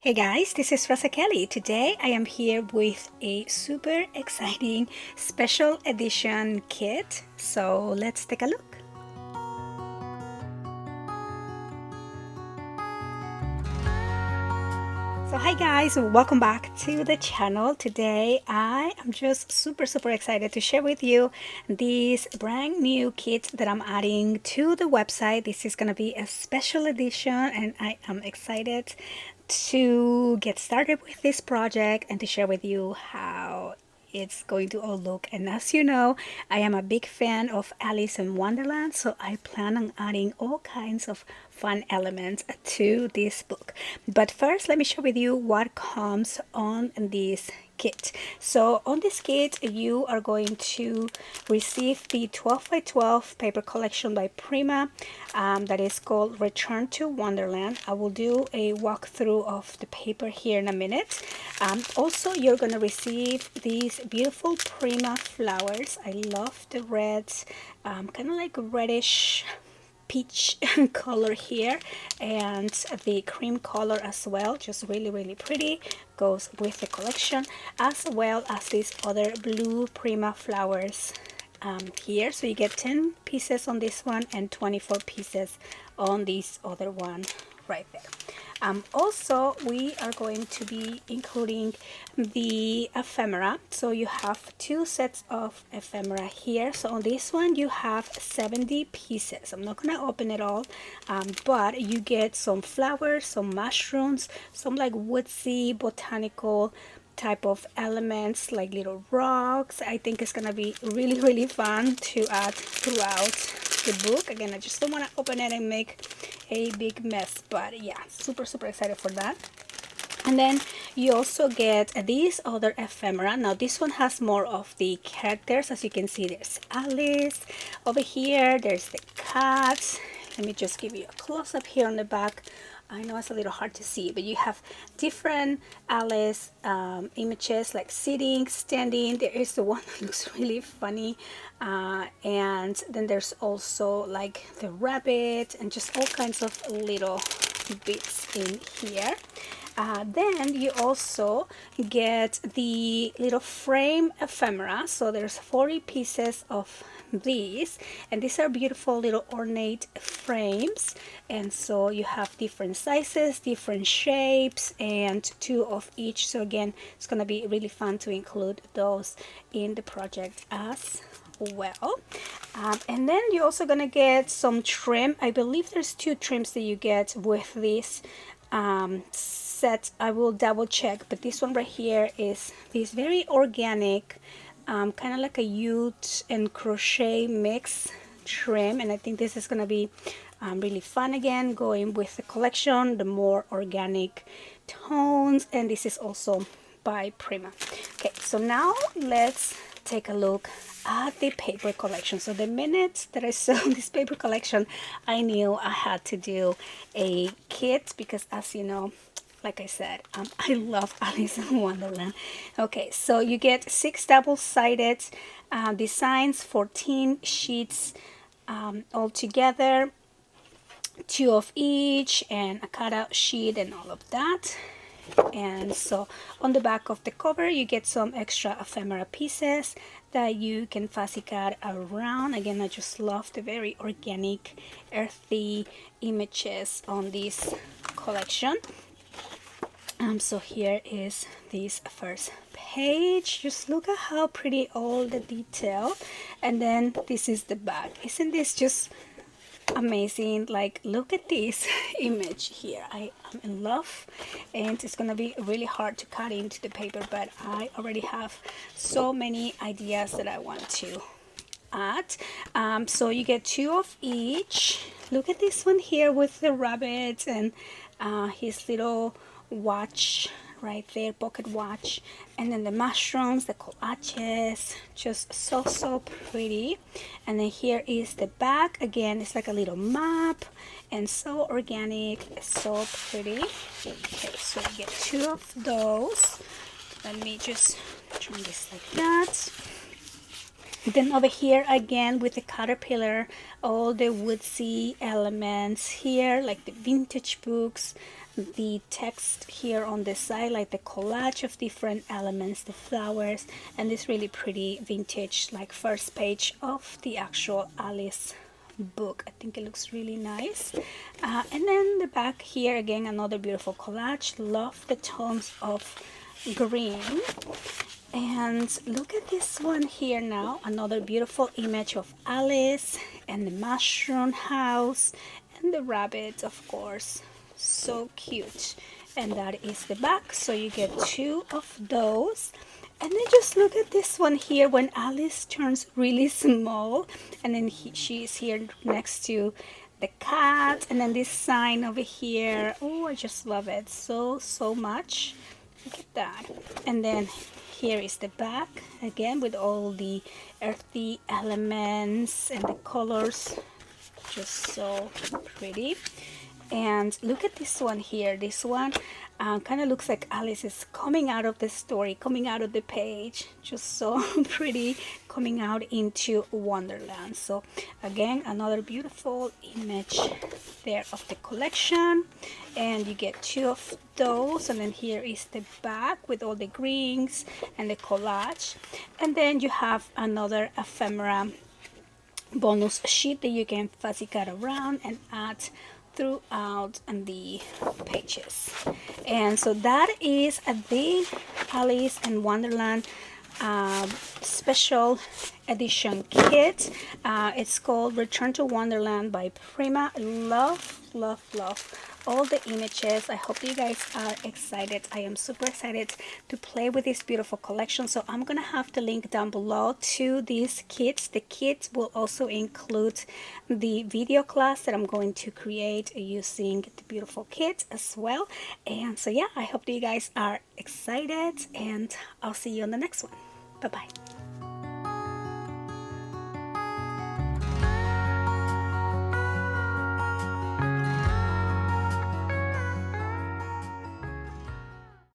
Hey guys, this is Rosa Kelly. Today I am here with a super exciting special edition kit. So let's take a look. So hi guys, welcome back to the channel. Today I am just super excited to share with you this brand new kit that I'm adding to the website. This is gonna be a special edition and I am excited to get started with this project and to share with you how it's going to all look. And as you know, I am a big fan of Alice in Wonderland, so I plan on adding all kinds of fun elements to this book. But first, let me share with you what comes on this kit. So on this kit, you are going to receive the 12 by 12 paper collection by Prima that is called Return to Wonderland. I will do a walkthrough of the paper here in a minute. Also, you're going to receive these beautiful Prima flowers. I love the reds, kind of like reddish peach color here, and the cream color as well, just really pretty, goes with the collection, as well as these other blue Prima flowers here. So you get 10 pieces on this one and 24 pieces on this other one right there. Also, we are going to be including the ephemera. So you have two sets of ephemera here. So on this one, you have 70 pieces. I'm not going to open it all, but you get some flowers, some mushrooms, some like woodsy botanical type of elements like little rocks. I think it's gonna be really fun to add throughout the book. Again, I just don't want to open it and make a big mess, but yeah, super excited for that. And then you also get these other ephemera. Now this one has more of the characters. As you can see, there's Alice over here, there's the cat. Let me just give you a close-up here on the back. I know it's a little hard to see, but you have different Alice images, like sitting, standing. There is the one that looks really funny, and then there's also like the rabbit and just all kinds of little bits in here. Then you also get the little frame ephemera. So there's 40 pieces of these, and these are beautiful little ornate frames, and so you have different sizes, different shapes, and two of each. So again, it's going to be really fun to include those in the project as well. And then you're also going to get some trim. I believe there's two trims that you get with this set. I will double check, but this one right here is this very organic, kind of like a jute and crochet mix trim, and I think this is going to be really fun, again going with the collection, the more organic tones, and this is also by Prima. Okay, so now let's take a look at the paper collection. So the minute that I saw this paper collection, I knew I had to do a kit because, as you know, like I said, I love Alice in Wonderland. Okay, so you get 6 double-sided designs, 14 sheets all together, 2 of each, and a cutout sheet and all of that. And so on the back of the cover, you get some extra ephemera pieces that you can fussy cut around. Again, I just love the very organic, earthy images on this collection. So here is this first page. Just look at how pretty all the detail, and then this is the back. Isn't this just amazing? Like, look at this image here. I am in love, and it's gonna be really hard to cut into the paper, but I already have so many ideas that I want to add. So you get 2 of each. Look at this one here with the rabbit and his little watch right there, pocket watch, and then the mushrooms, the collages, just so pretty. And then here is the back. Again, it's like a little map and so organic, so pretty. Okay, so you get 2 of those. Let me just turn this like that. Then over here again with the caterpillar, all the woodsy elements here, like the vintage books, the text here on the side, like the collage of different elements, the flowers, and this really pretty vintage like first page of the actual Alice book. I think it looks really nice. And then the back here again, another beautiful collage. Love the tones of green. And look at this one here now, another beautiful image of Alice and the mushroom house and the rabbit, of course. So cute. And that is the back, so you get two of those. And then just look at this one here when Alice turns really small, and then she's here next to the cat, and then this sign over here. Oh, I just love it so much. Look at that. And then here is the back again with all the earthy elements and the colors, just so pretty. And look at this one here. This one kind of looks like Alice is coming out of the story, coming out of the page. Just so pretty, coming out into Wonderland. So again, another beautiful image there of the collection. And you get two of those. And then here is the back with all the greens and the collage. And then you have another ephemera bonus sheet that you can fussy cut around and add throughout the pages. And so that is the Alice in Wonderland special edition kit. It's called Return to Wonderland by Prima. Love all the images. I hope you guys are excited. I am super excited to play with this beautiful collection. So I'm gonna have the link down below to these kits. The kits will also include the video class that I'm going to create using the beautiful kit as well. And so yeah, I hope that you guys are excited, and I'll see you on the next one. Bye bye.